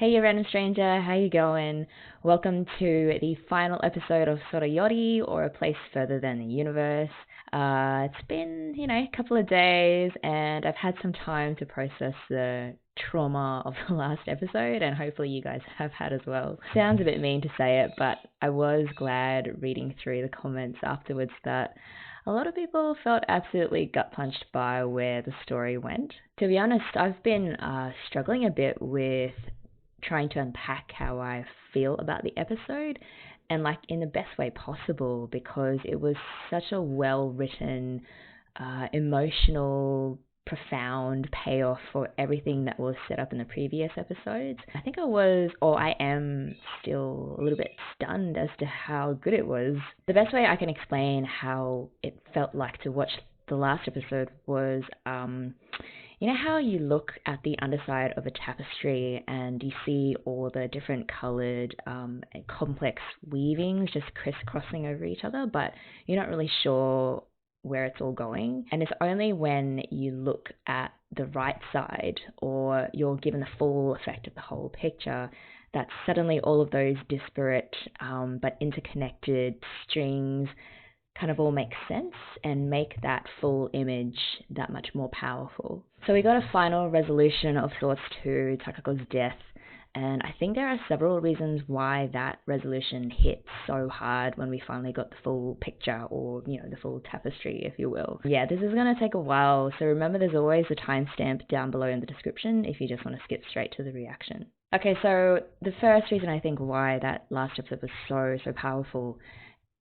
Hey you random stranger, how you going? Welcome to the final episode of Sorayori, or A Place Further Than the Universe. It's been, a couple of days, and I've had some time to process the trauma of the last episode, and hopefully you guys have had as well. Sounds a bit mean to say it, but I was glad reading through the comments afterwards that a lot of people felt absolutely gut-punched by where the story went. To be honest, I've been struggling a bit with trying to unpack how I feel about the episode, and in the best way possible, because it was such a well-written, emotional, profound payoff for everything that was set up in the previous episodes. I am still a little bit stunned as to how good it was. The best way I can explain how it felt like to watch the last episode was, you know how you look at the underside of a tapestry and you see all the different coloured and complex weavings just crisscrossing over each other, but you're not really sure where it's all going? And it's only when you look at the right side, or you're given the full effect of the whole picture, that suddenly all of those disparate but interconnected strings kind of all make sense and make that full image that much more powerful. So we got a final resolution of sorts to Takako's death, and I think there are several reasons why that resolution hit so hard when we finally got the full picture, or, the full tapestry, if you will. Yeah, this is going to take a while, so remember there's always a timestamp down below in the description if you just want to skip straight to the reaction. Okay, so the first reason I think why that last episode was so powerful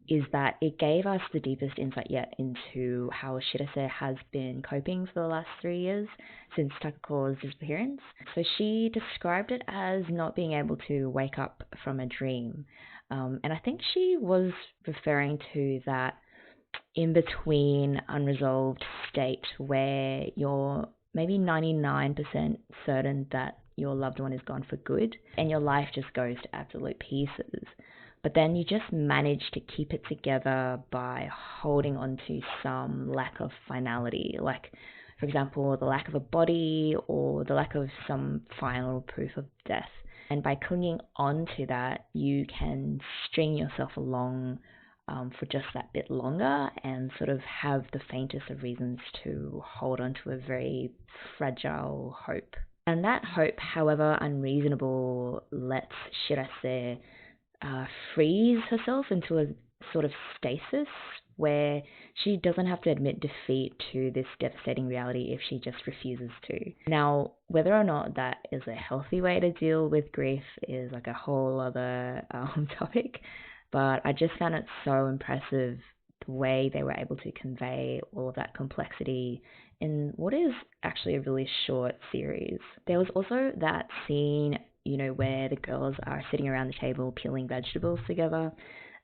is that it gave us the deepest insight yet into how Shirase has been coping for the last 3 years since Takako's disappearance. So she described it as not being able to wake up from a dream. And I think she was referring to that in-between unresolved state where you're maybe 99% certain that your loved one is gone for good and your life just goes to absolute pieces. But then you just manage to keep it together by holding on to some lack of finality, like, for example, the lack of a body or the lack of some final proof of death. And by clinging on to that, you can string yourself along for just that bit longer and sort of have the faintest of reasons to hold on to a very fragile hope. And that hope, however unreasonable, lets Shirase freeze herself into a sort of stasis where she doesn't have to admit defeat to this devastating reality if she just refuses to. Now, whether or not that is a healthy way to deal with grief is a whole other topic, but I just found it so impressive the way they were able to convey all of that complexity in what is actually a really short series. There was also that scene where the girls are sitting around the table peeling vegetables together,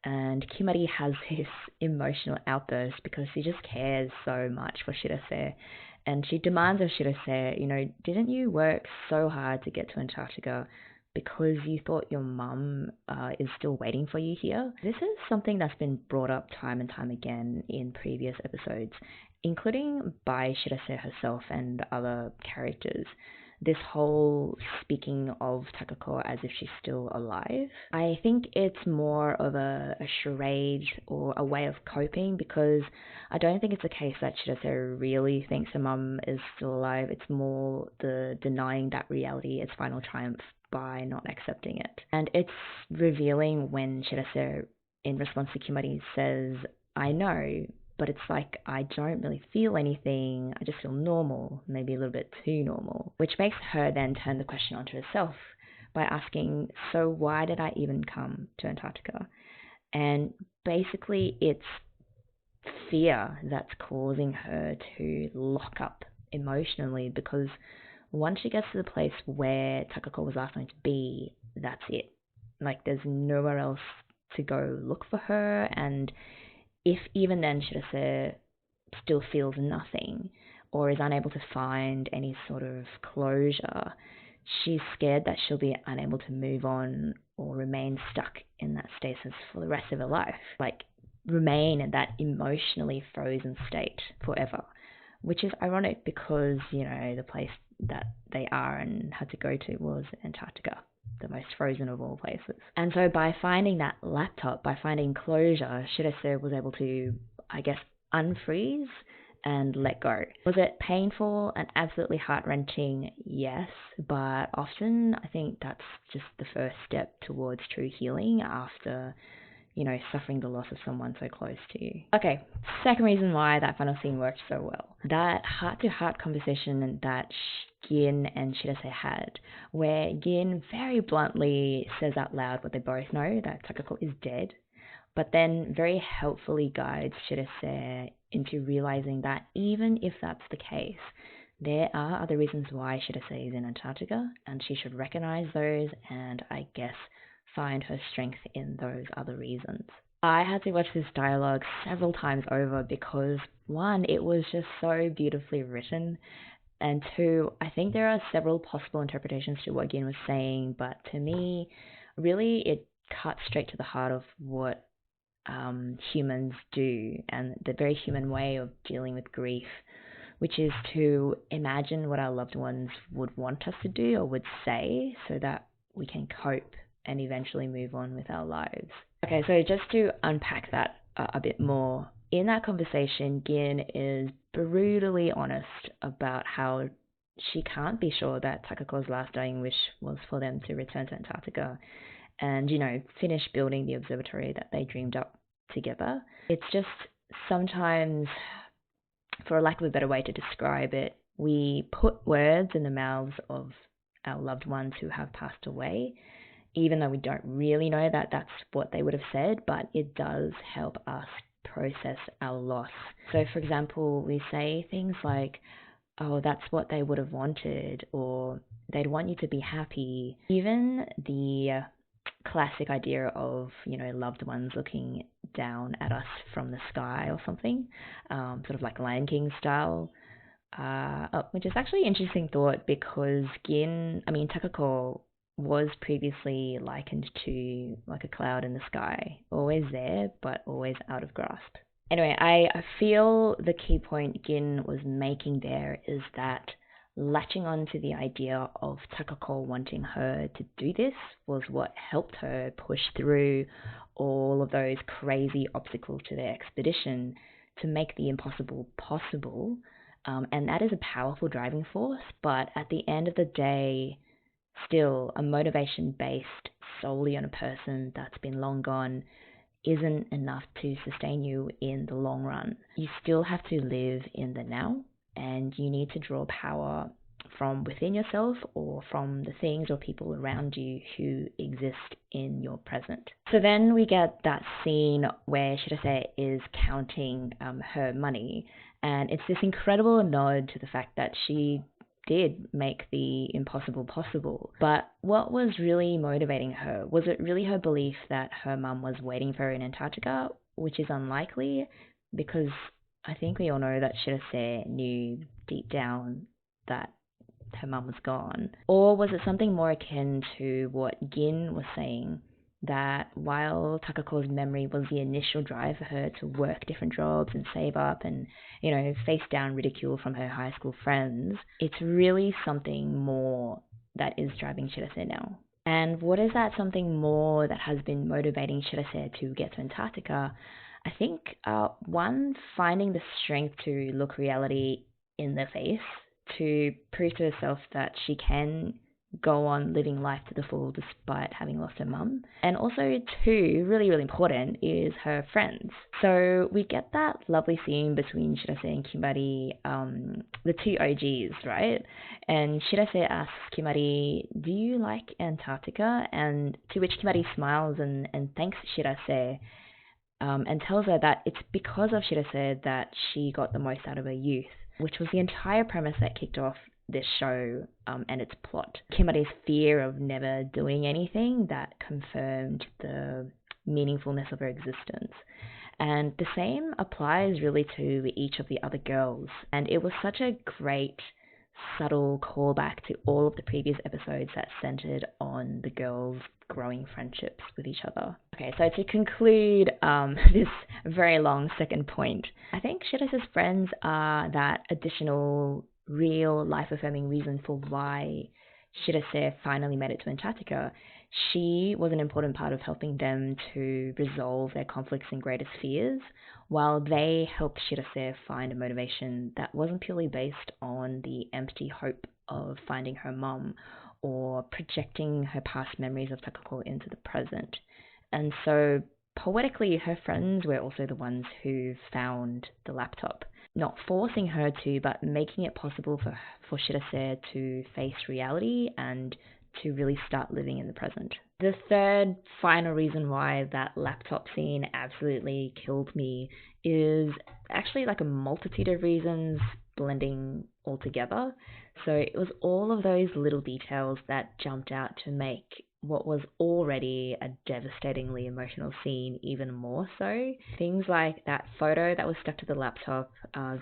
and Kimari has this emotional outburst because she just cares so much for Shirase, and she demands of Shirase, didn't you work so hard to get to Antarctica because you thought your mum is still waiting for you here? This is something that's been brought up time and time again in previous episodes, including by Shirase herself and other characters. This whole speaking of Takako as if she's still alive. I think it's more of a charade or a way of coping, because I don't think it's a case that Shirase really thinks her mum is still alive. It's more the denying that reality its final triumph by not accepting it. And it's revealing when Shirase, in response to Kimari, says, "I know, but it's I don't really feel anything, I just feel normal, maybe a little bit too normal," which makes her then turn the question onto herself by asking, so why did I even come to Antarctica? And basically it's fear that's causing her to lock up emotionally, because once she gets to the place where Takako was last going to be, that's it. There's nowhere else to go look for her, and if even then Shirase still feels nothing or is unable to find any sort of closure, she's scared that she'll be unable to move on or remain stuck in that stasis for the rest of her life. Remain in that emotionally frozen state forever, which is ironic because, the place that they are and had to go to was Antarctica. the most frozen of all places. And so by finding that laptop, by finding closure, Shirase was able to, I guess, unfreeze and let go. Was it painful and absolutely heart-wrenching? Yes, but often I think that's just the first step towards true healing after, suffering the loss of someone so close to you. Okay, second reason why that final scene worked so well. That heart-to-heart conversation that Gin and Shirase had, where Gin very bluntly says out loud what they both know, that Takako is dead, but then very helpfully guides Shirase into realizing that even if that's the case, there are other reasons why Shirase is in Antarctica, and she should recognize those and, I guess, find her strength in those other reasons. I had to watch this dialogue several times over because, one, it was just so beautifully written, and two, I think there are several possible interpretations to what Gin was saying, but to me, really it cut straight to the heart of what humans do and the very human way of dealing with grief, which is to imagine what our loved ones would want us to do or would say so that we can cope and eventually move on with our lives. Okay, so just to unpack that a bit more, in that conversation, Gin is brutally honest about how she can't be sure that Takako's last dying wish was for them to return to Antarctica and, finish building the observatory that they dreamed up together. It's just sometimes, for lack of a better way to describe it, we put words in the mouths of our loved ones who have passed away, even though we don't really know that that's what they would have said, but it does help us process our loss. So, for example, we say things like, oh, that's what they would have wanted, or they'd want you to be happy. Even the classic idea of, loved ones looking down at us from the sky or something, sort of like Lion King style, which is actually an interesting thought because Takako was previously likened to like a cloud in the sky, always there, but always out of grasp. Anyway, I feel the key point Gin was making there is that latching on to the idea of Takako wanting her to do this was what helped her push through all of those crazy obstacles to their expedition to make the impossible possible. And that is a powerful driving force, but at the end of the day, still, a motivation based solely on a person that's been long gone isn't enough to sustain you in the long run. You still have to live in the now, and you need to draw power from within yourself or from the things or people around you who exist in your present. So then we get that scene where Shirase is counting her money, and it's this incredible nod to the fact that she did make the impossible possible. But what was really motivating her? Was it really her belief that her mum was waiting for her in Antarctica, which is unlikely, because I think we all know that Shirase knew deep down that her mum was gone? Or was it something more akin to what Gin was saying, that while Takako's memory was the initial drive for her to work different jobs and save up and, face down ridicule from her high school friends, it's really something more that is driving Shirase now. And what is that something more that has been motivating Shirase to get to Antarctica? I think, one, finding the strength to look reality in the face, to prove to herself that she can go on living life to the full despite having lost her mum. And also, two, really, really important, is her friends. So we get that lovely scene between Shirase and Kimari, the two OGs, right? And Shirase asks Kimari, do you like Antarctica? And to which Kimari smiles and thanks Shirase, and tells her that it's because of Shirase that she got the most out of her youth, which was the entire premise that kicked off this show and its plot. Kimari's fear of never doing anything that confirmed the meaningfulness of her existence. And the same applies really to each of the other girls. And it was such a great, subtle callback to all of the previous episodes that centered on the girls' growing friendships with each other. Okay, so to conclude this very long second point, I think Shirase's friends are that additional real life-affirming reason for why Shirase finally made it to Antarctica, she was an important part of helping them to resolve their conflicts and greatest fears, while they helped Shirase find a motivation that wasn't purely based on the empty hope of finding her mum or projecting her past memories of Takako into the present. And so, poetically, her friends were also the ones who found the laptop, not forcing her to, but making it possible for Shirase to face reality and to really start living in the present. The third final reason why that laptop scene absolutely killed me is actually like a multitude of reasons blending all together. So it was all of those little details that jumped out to make what was already a devastatingly emotional scene even more so. Things like that photo that was stuck to the laptop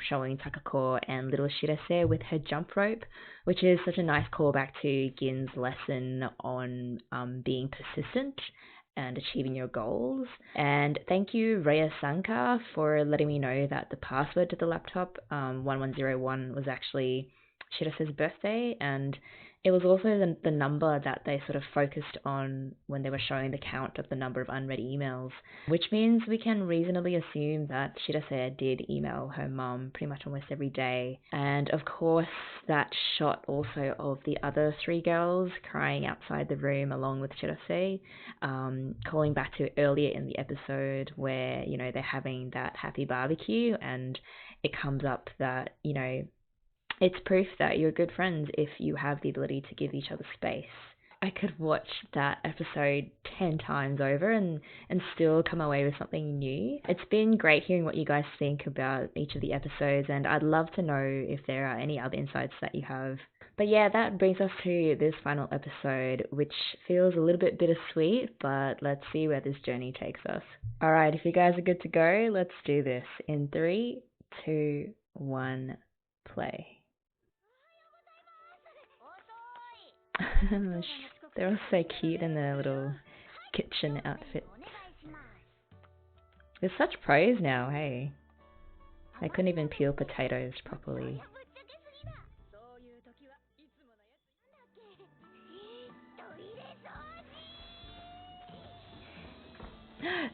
showing Takako and little Shirase with her jump rope, which is such a nice callback to Gin's lesson on being persistent and achieving your goals. And thank you, Raya Sanka, for letting me know that the password to the laptop, 1101, was actually Shirase's birthday, and it was also the number that they sort of focused on when they were showing the count of the number of unread emails, which means we can reasonably assume that Shirase did email her mum pretty much almost every day. And of course, that shot also of the other three girls crying outside the room along with Shirase, calling back to earlier in the episode where, you know, they're having that happy barbecue and it comes up that, you know, it's proof that you're good friends if you have the ability to give each other space. I could watch that episode 10 times over and still come away with something new. It's been great hearing what you guys think about each of the episodes, and I'd love to know if there are any other insights that you have. But yeah, that brings us to this final episode, which feels a little bit bittersweet, but let's see where this journey takes us. Alright, if you guys are good to go, let's do this. In 3, 2, 1, play. They're all so cute in their little kitchen outfits. They're such pros now, hey. They couldn't even peel potatoes properly.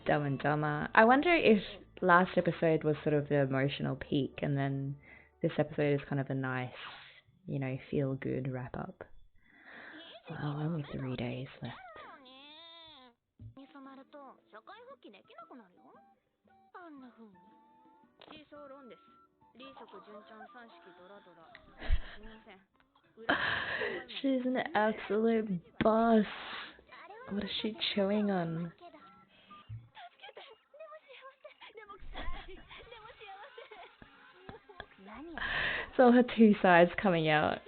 Dumb and Dumber. I wonder if last episode was sort of the emotional peak and then this episode is kind of a nice, you know, feel good wrap up. Well, only 3 days left. She's an absolute boss. What is she chewing on? So her two sides coming out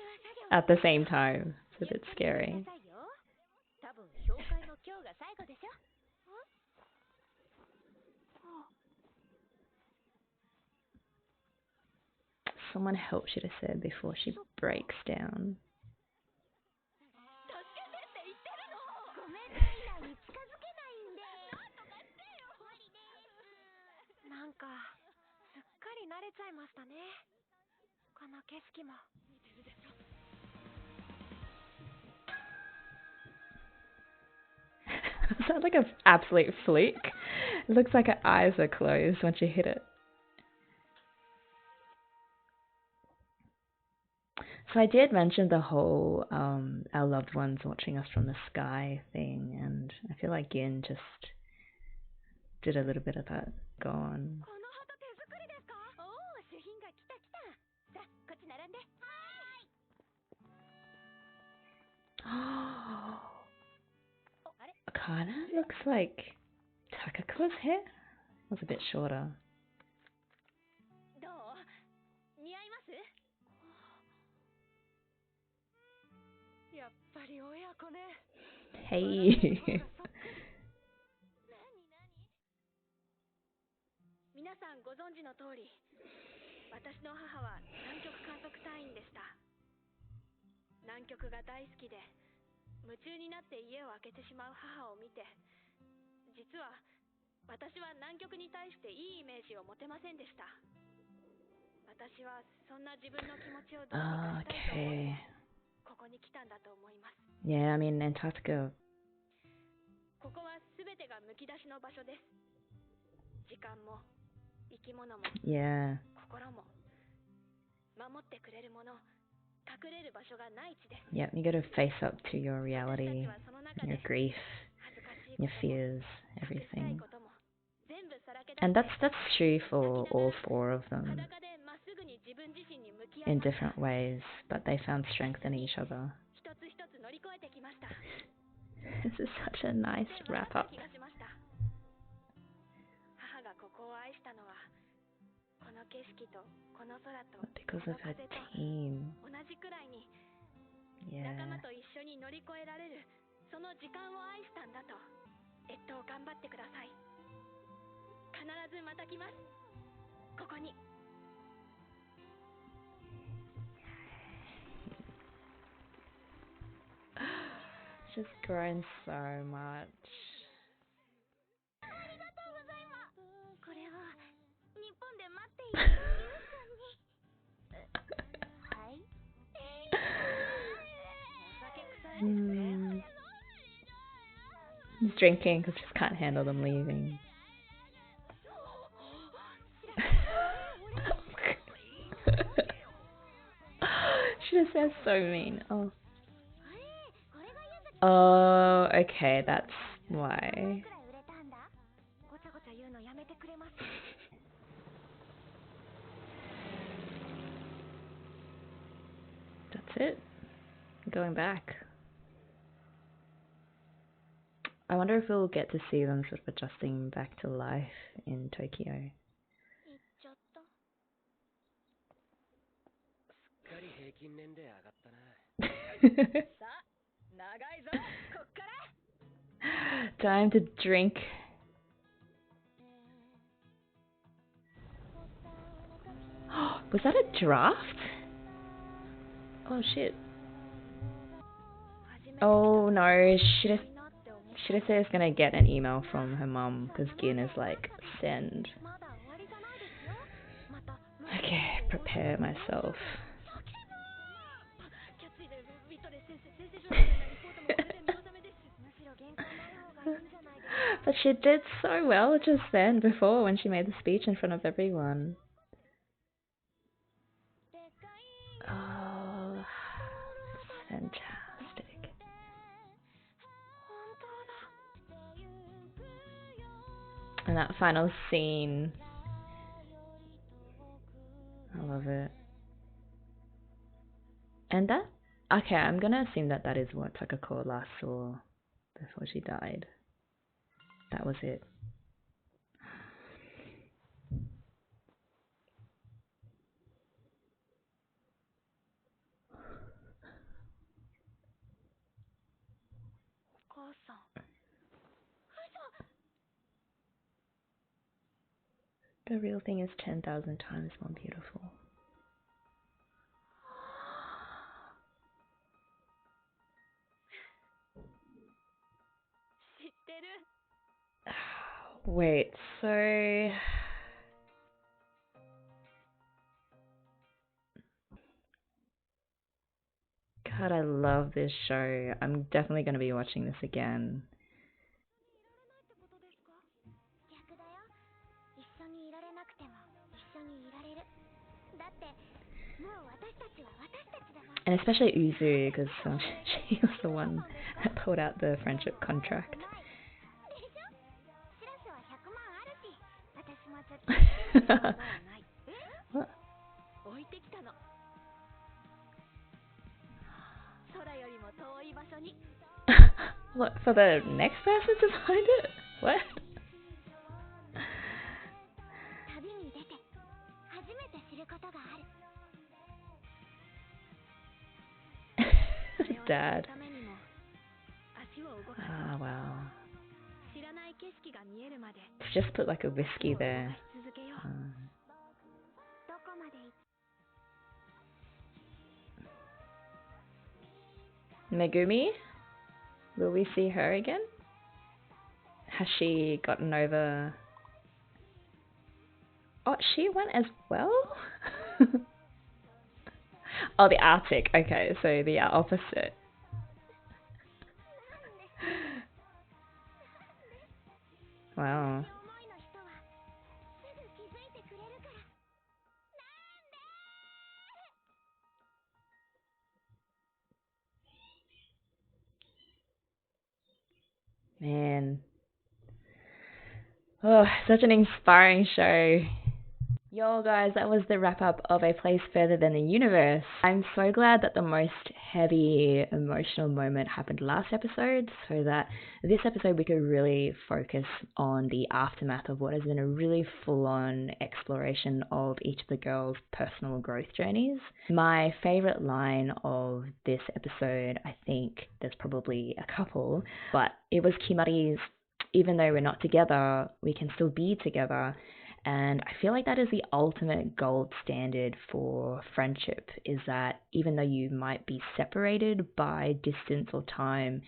at the same time. It's a bit scary. Someone help Shirase before she breaks down. Is that like an absolute flick? It looks like her eyes are closed once you hit it. So I did mention the whole our loved ones watching us from the sky thing, and I feel like Gin just did a little bit of that. Go on. Kinda looks like Takako's hair. It was a bit shorter. Hey. 皆さんご存知の通り、私の母は南極観測隊員でした。南極が大好きで、夢中になって家を空けてしまう母を見て、実は私は南極に対していいイメージを持てませんでした。私はそんな自分の気持ちをどうにかしたいと思って、こここに来たんだと思います。 Yeah, I mean, Antarctica. ここはすべてがむき出しの場所です。時間も生き物も Yeah. 心も守ってくれるもの、隠れる場所がない地です。 Yep, you gotta face up to your reality, 私たちはその中 your で grief, 恥ずかしい your ことも fears, 隠したい everything. ことも全部さらけ出 And して that's true for all four of them 裸でまっすぐに自分自身に向き合い in ました。 different ways, but they found strength in each other. 一つ一つ乗り越えてきました。 This is such a nice で笑 wrap った up 気がしました。母がここを愛したのはこの景色とこの空と because この of her 風と team. 同じくらいに Yeah. 仲間と一緒に乗り越えられるその時間を愛したんだと。頑張ってください。必ずまた来ます。ここに。 She's grown so much. ありがとうございます。これは日本で待っているユウさんに。はい。お酒臭いですね。 He's drinking because she can't handle them leaving. She just sounds so mean. Oh. Oh, okay, that's why. That's it. Going back. I wonder if we'll get to see them sort of adjusting back to life in Tokyo. 行っちゃった。すっかり平均年齢上がったな。さあ、長いぞ。こっから。 Time to drink. Was that a draft? Oh shit. Oh no, Shirase is gonna get an email from her mum because Gin is like, send. Okay, prepare myself. But she did so well just then, before, when she made the speech in front of everyone. Oh, fantastic. And that final scene, I love it. And that, okay, I'm gonna assume that that is what Takako last saw before she died. That was it. The real thing is 10,000 times more beautiful. Wait, so... God, I love this show. I'm definitely going to be watching this again. And especially Uzu, because she was the one that pulled out the friendship contract. What? What, for the next person to find it? What? Dad. Ah, wow. Just put like a whiskey there. Megumi? Will we see her again? Has she gotten over... Oh, she went as well? Oh, the Arctic. Okay, so the opposite. Wow. Man. Oh, such an inspiring show. Yo guys, that was the wrap up of A Place Further Than the Universe. I'm so glad that the most heavy emotional moment happened last episode, so that this episode we could really focus on the aftermath of what has been a really full-on exploration of each of the girls' personal growth journeys. My favourite line of this episode, I think there's probably a couple, but it was Kimari's, "Even though we're not together, we can still be together." And I feel like that is the ultimate gold standard for friendship, is that even though you might be separated by distance or time,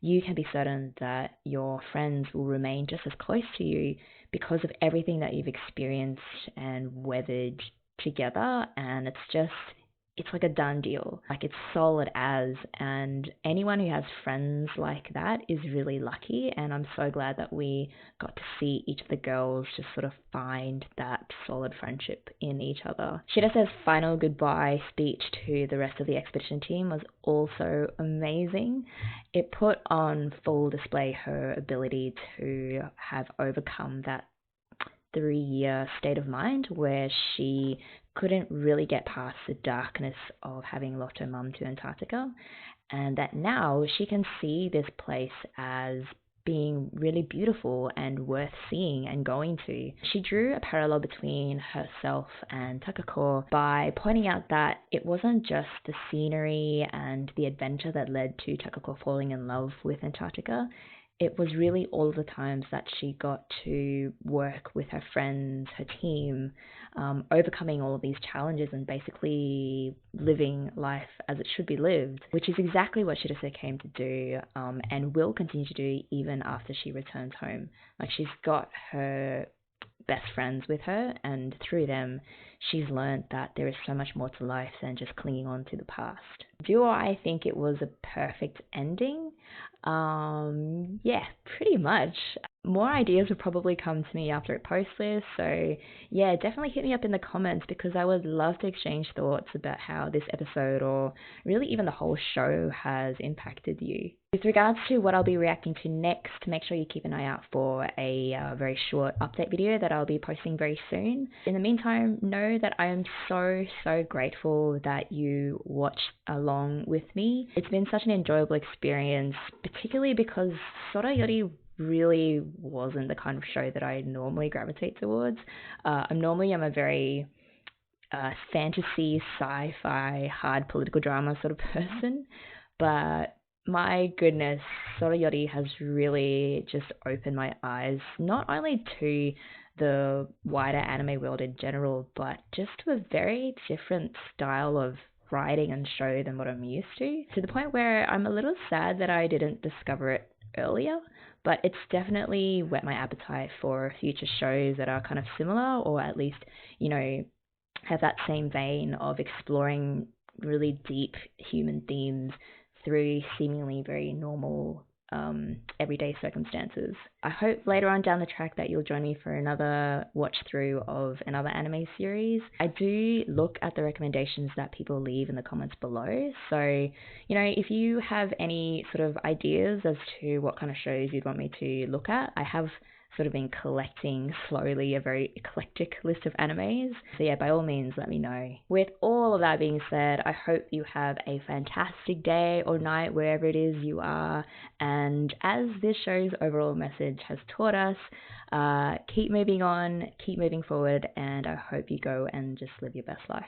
you can be certain that your friends will remain just as close to you because of everything that you've experienced and weathered together. And it's like a done deal. Like, it's solid as, and anyone who has friends like that is really lucky, and I'm so glad that we got to see each of the girls just sort of find that solid friendship in each other. Shirase's final goodbye speech to the rest of the expedition team was also amazing. It put on full display her ability to have overcome that 3-year state of mind where she couldn't really get past the darkness of having lost her mum to Antarctica, and that now she can see this place as being really beautiful and worth seeing and going to. She drew a parallel between herself and Takako by pointing out that it wasn't just the scenery and the adventure that led to Takako falling in love with Antarctica. It was really all of the times that she got to work with her friends, her team, overcoming all of these challenges and basically living life as it should be lived, which is exactly what Shirase came to do, and will continue to do even after she returns home. Like, she's got her best friends with her, and through them she's learned that there is so much more to life than just clinging on to the past. Do I think it was a perfect ending? Yeah, pretty much. More ideas will probably come to me after it posts this, so yeah, definitely hit me up in the comments, because I would love to exchange thoughts about how this episode, or really even the whole show, has impacted you. With regards to what I'll be reacting to next, make sure you keep an eye out for a very short update video that I'll be posting very soon. In the meantime, know that I am so grateful that you watched along with me. It's been such an enjoyable experience, particularly because Sora Yori really wasn't the kind of show that I normally gravitate towards. I'm a very fantasy, sci-fi, hard political drama sort of person, but my goodness, Sora Yori has really just opened my eyes, not only to the wider anime world in general, but just to a very different style of writing and show than what I'm used to the point where I'm a little sad that I didn't discover it earlier, but it's definitely whet my appetite for future shows that are kind of similar, or at least, have that same vein of exploring really deep human themes through seemingly very normal everyday circumstances. I hope later on down the track that you'll join me for another watch through of another anime series. I do look at the recommendations that people leave in the comments below, so if you have any sort of ideas as to what kind of shows you'd want me to look at, I have sort of been collecting slowly a very eclectic list of animes. So yeah, by all means, let me know. With all of that being said, I hope you have a fantastic day or night wherever it is you are. And as this show's overall message has taught us, keep moving on, keep moving forward, and I hope you go and just live your best life.